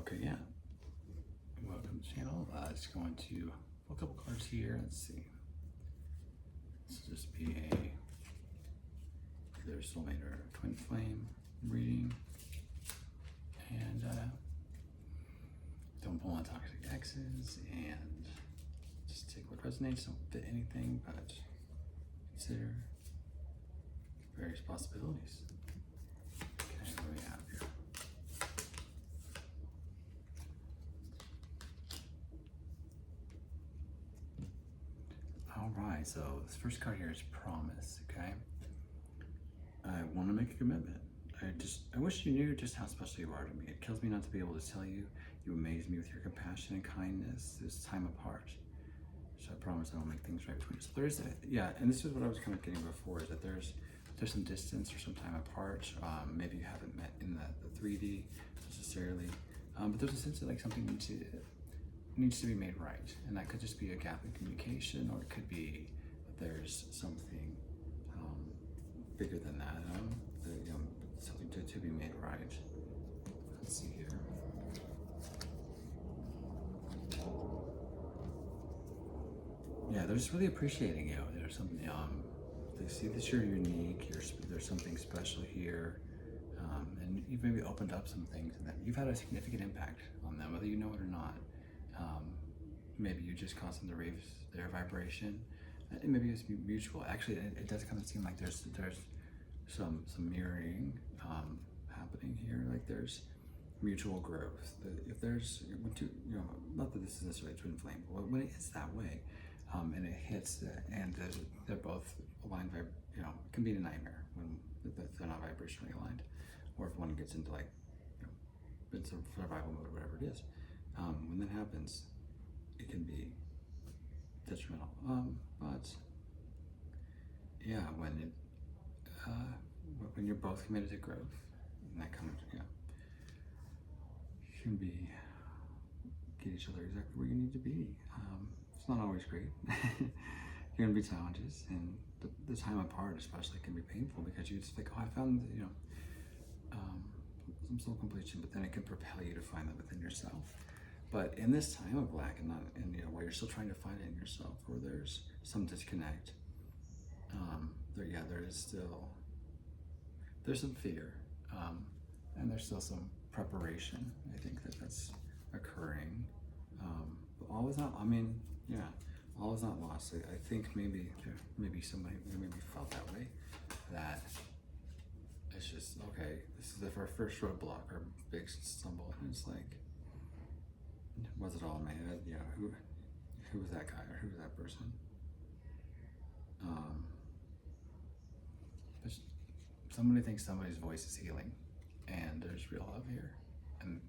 Okay, yeah. Welcome to the channel. Just going to pull a couple cards here. Let's see. This will just be either soulmate or twin flame reading. And don't pull on toxic exes and just take what resonates. Don't fit anything, but consider various possibilities. Okay, what do we have here? All right, so this first card here is promise, okay? I want to make a commitment. I wish you knew just how special you are to me. It kills me not to be able to tell you. You amaze me with your compassion and kindness this time apart. So I promise I will make things right between us. So there's, yeah, and this is what I was kind of getting before, is that there's some distance or some time apart. Maybe you haven't met in the 3D necessarily, but there's a sense that like something needs to be made right, and that could just be a gap in communication, or it could be that there's something bigger than that, something to be made right. Let's see here. Yeah, they're just really appreciating you. There's something, they see that you're unique, there's something special here, and you've maybe opened up some things, and that you've had a significant impact on them, whether you know it or not. Maybe you just caused them to raise their vibration, and maybe it's mutual. Actually, it does kind of seem like there's some mirroring happening here. Like there's mutual growth. If there's not that this is necessarily twin flame, but when it is that way, and it hits, and they're both aligned, it can be a nightmare when they're not vibrationally aligned, or if one gets into like, it's a survival mode, or whatever it is. When that happens, it can be detrimental. But yeah, when you're both committed to growth, and that kind of, you can get each other exactly where you need to be. It's not always great. You're gonna be challenges, and the time apart especially can be painful, because you just think, oh, I found some soul completion, but then it can propel you to find that within yourself. But in this time of lack, and where you're still trying to find it in yourself, or there's some disconnect, there's some fear, and there's still some preparation. I think that's occurring. But all is not. All is not lost. I think maybe somebody felt that way. That it's just okay. This is our first roadblock or big stumble, and it's like, was it all in my head? Yeah, who was that guy, or who was that person? Somebody thinks somebody's voice is healing, and there's real love here. And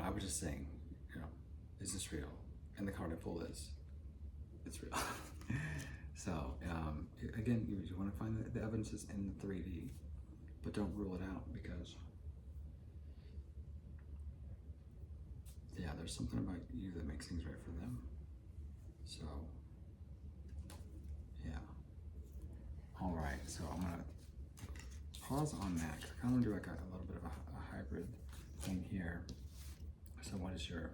I was just saying, is this real? And the card I pulled is, it's real. So again, you want to find the evidence is in the 3D, but don't rule it out, because there's something about you that makes things right for them. So all right, so I'm gonna pause on that. I kind of want to do like a little bit of a hybrid thing here. So what is your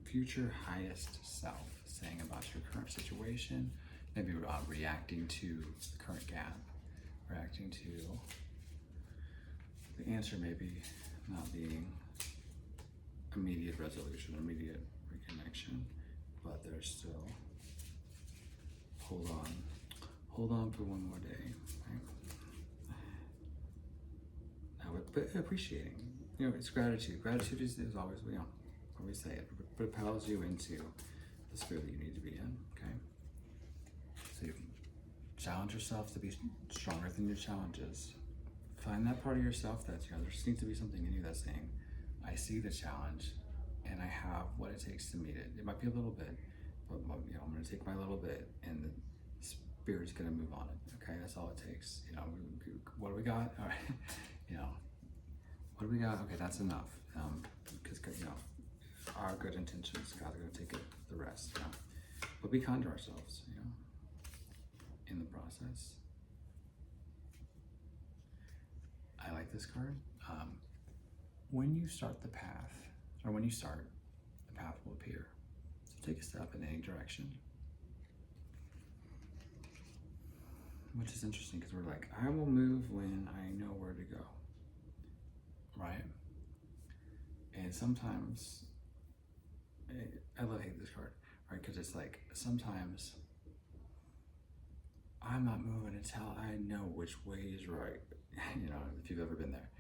future highest self saying about your current situation? Maybe reacting to the current gap, reacting to the answer maybe not being immediate resolution, immediate reconnection, but there's still hold on for one more day, right? Now, but appreciating, it's gratitude. Gratitude is always, always say it, propels you into the sphere that you need to be in, okay? So you challenge yourself to be stronger than your challenges. Find that part of yourself that's, there needs to be something in you that's saying, I see the challenge, and I have what it takes to meet it. It might be a little bit, but I'm going to take my little bit, and the spirit's going to move on it. Okay, that's all it takes. What do we got? All right, what do we got? Okay, that's enough. Because our good intentions, God's going to take the rest. But be kind to ourselves. In the process. this card. When you start the path, or when you start, the path will appear. So take a step in any direction. Which is interesting because we're like, I will move when I know where to go. Right? And sometimes, I hate this card, right? Because it's like, sometimes I'm not moving until I know which way is right. You know, if you've ever been there.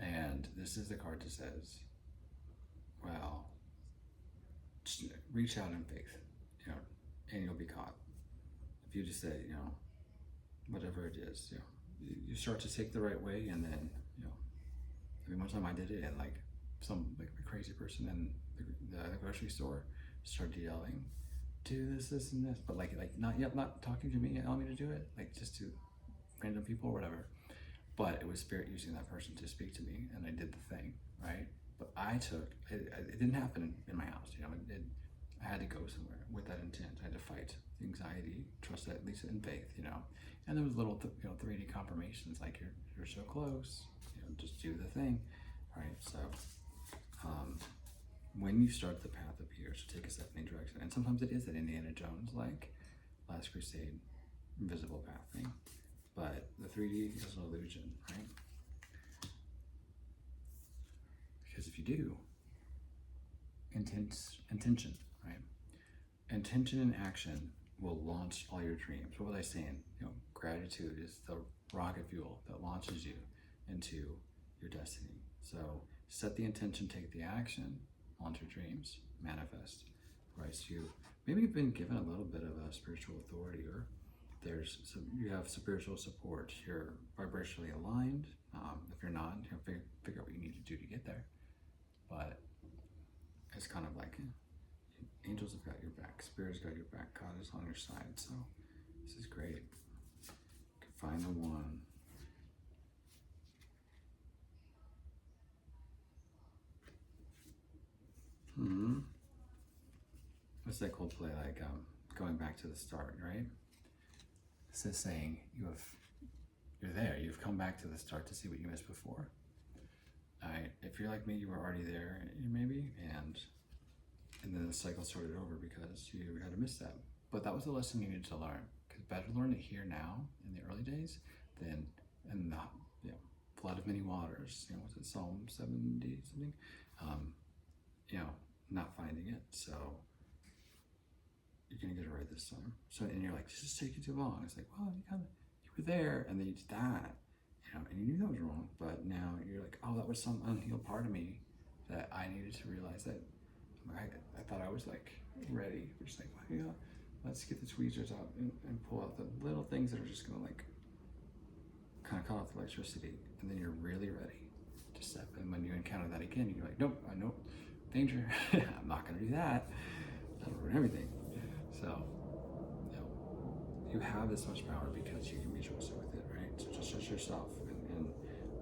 And this is the card that says, well, just reach out in faith, you know, and you'll be caught. If you just say, you know, whatever it is, you know, you start to take the right way, and then, you know, I mean, one time I did it, and like some like a crazy person in the grocery store started yelling, do this, this, and this, but like not talking to me, telling me to do it, like just to random people or whatever. But it was Spirit using that person to speak to me, and I did the thing, right? But it didn't happen in my house, you know. I had to go somewhere with that intent. I had to fight the anxiety, trust that, at least in faith, you know. And there was little, 3D confirmations, like you're so close, you know, just do the thing, right? So, when you start, the path appears. So take a step in any direction, and sometimes it is that Indiana Jones, like Last Crusade, invisible path thing. But the 3D is an illusion, right? Because if you do, intention, right? Intention and action will launch all your dreams. What was I saying? You know, gratitude is the rocket fuel that launches you into your destiny. So set the intention, take the action, launch your dreams, manifest. Right? So maybe you've been given a little bit of a spiritual authority, or you have spiritual support. You're vibrationally aligned. If you're not, you know, figure out what you need to do to get there. But it's kind of like angels have got your back, spirit's got your back, God is on your side. So this is great. You can find the one. What's that Coldplay, like going back to the start, right? This is saying you're there. You've come back to the start to see what you missed before. If you're like me, you were already there, maybe, and then the cycle started over because you had a misstep. But that was the lesson you needed to learn. Because better learn it here now in the early days than in the flood of many waters. You know, was it Psalm 70 something? You know, not finding it. So you're gonna get it right this time. So, and you're like, this is taking too long. It's like, well, you were there, and then you did that, you know, and you knew that was wrong. But now you're like, oh, that was some unhealed part of me that I needed to realize that I thought I was like ready. We're just like, well, yeah, let's get the tweezers out and pull out the little things that are just gonna like kind of cut off the electricity, and then you're really ready to step. And when you encounter that again, you're like, nope, danger. I'm not gonna do that. That'll ruin everything. So, you know, you have this much power because you can be trusted with it, right? So just trust yourself and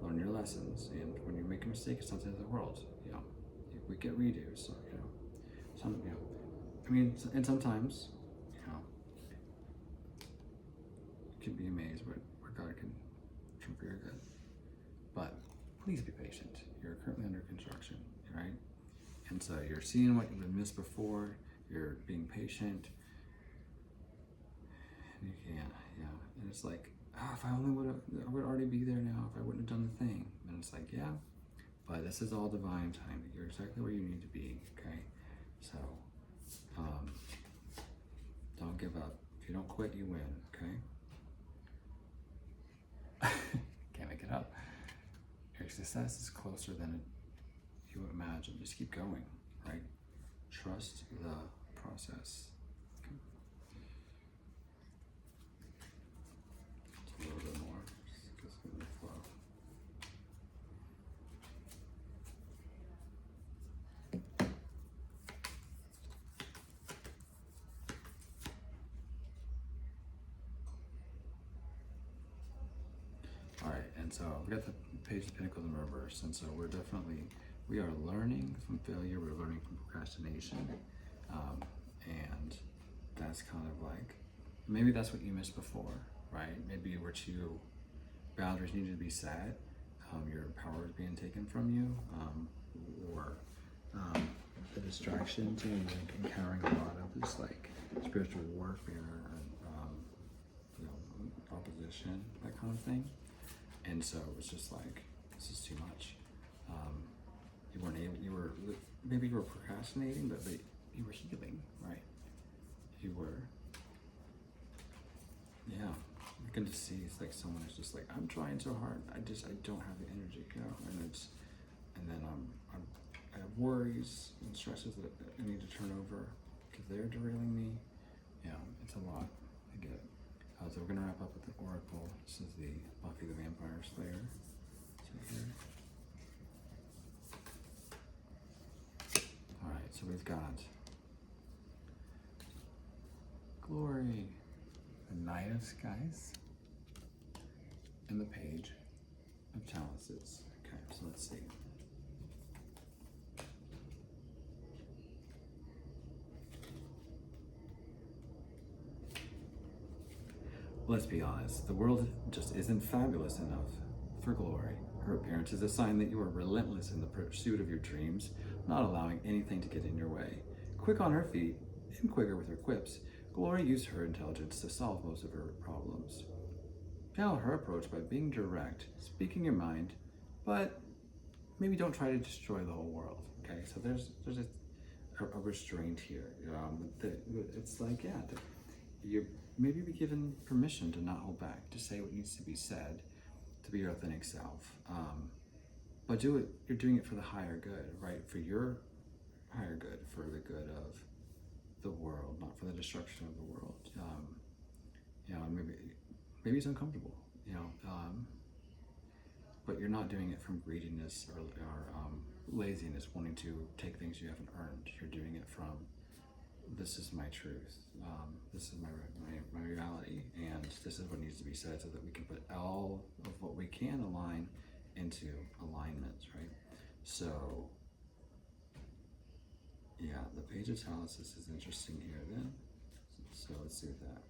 learn your lessons. And when you make a mistake, it's not the end of the world. You know, we get redos. So, you know, I mean, and sometimes, you know, you can be amazed where God can turn for your good. But please be patient. You're currently under construction, right? And so you're seeing what you've missed before. You're being patient. And you can't, and it's like, if I only I would already be there now if I wouldn't have done the thing. And it's like, yeah, but this is all divine timing. You're exactly where you need to be, okay? So, don't give up. If you don't quit, you win, okay? Can't make it up. Your success is closer than you would imagine. Just keep going, right? Trust the process. Okay. Just a little bit more. Just get the flow. All right, and so we got the Page of Pentacles in reverse, and so we are learning from failure. We're learning from procrastination, and that's kind of like, maybe that's what you missed before, right? Maybe you were boundaries needed to be set, your power is being taken from you, or the distractions, you know, you're encountering a lot of this like spiritual warfare and you know, opposition, that kind of thing. And so it was just like, this is too much. You weren't able, maybe you were procrastinating, but you were healing, right? You were, yeah. You can just see it's like someone is just like, I'm trying so hard, I don't have the energy, you know, and then I have worries and stresses that I need to turn over because they're derailing me. Yeah, it's a lot. I get it. So we're gonna wrap up with the oracle. This is the Buffy the Vampire Slayer. So here. All right, so we've got Glory, the Knight of Skies, and the Page of Chalices. Okay, so let's see. Let's be honest, the world just isn't fabulous enough for Glory. Her appearance is a sign that you are relentless in the pursuit of your dreams, not allowing anything to get in your way. Quick on her feet and quicker with her quips, Glory used her intelligence to solve most of her problems. Now her approach by being direct, speaking your mind, but maybe don't try to destroy the whole world. Okay, so there's a restraint here. It's like, yeah, you maybe be given permission to not hold back, to say what needs to be said, to be your authentic self. But do it. You're doing it for the higher good, right? For your higher good, for the good of the world, not for the destruction of the world. You know, maybe it's uncomfortable. You know, but you're not doing it from greediness or laziness, wanting to take things you haven't earned. You're doing it from, this is my truth. This is my reality, and this is what needs to be said, so that we can put all of what we can align into alignment, right? So, yeah, the Page of Chalices is interesting here. Then, so let's see with that.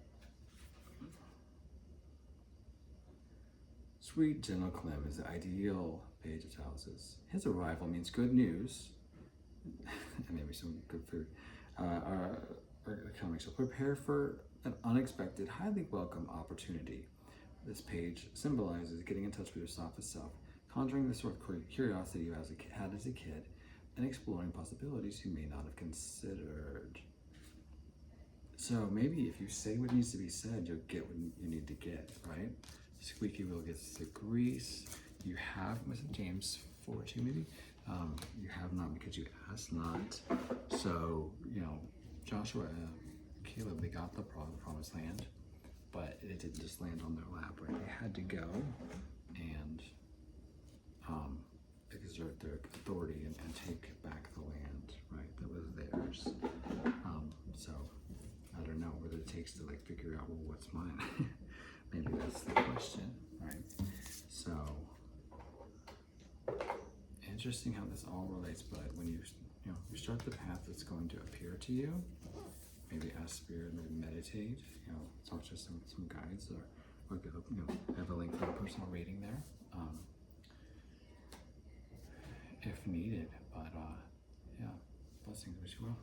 Sweet Gentle Clem is the ideal Page of Chalices. His arrival means good news, and maybe some good food, are coming. So prepare for an unexpected, highly welcome opportunity. This page symbolizes getting in touch with your softest self, conjuring the sort of curiosity you had as a kid, and exploring possibilities you may not have considered. So maybe if you say what needs to be said, you'll get what you need to get, right? Squeaky wheel gets the grease. You have, was it James 4:2 maybe? You have not because you asked not. So, you know, Joshua and Caleb, they got the promised land, but it didn't just land on their lap, right? They had to go and exert their authority and take back the land, right? That was theirs. So I don't know what it takes to like figure out, well, what's mine? Maybe that's the question, right? So interesting how this all relates, but when you start the path that's going to appear to you, maybe ask Spirit, maybe meditate, you know, talk to some guides, or go, you know, have a link for a personal reading there, if needed. But yeah, blessings, wish you well.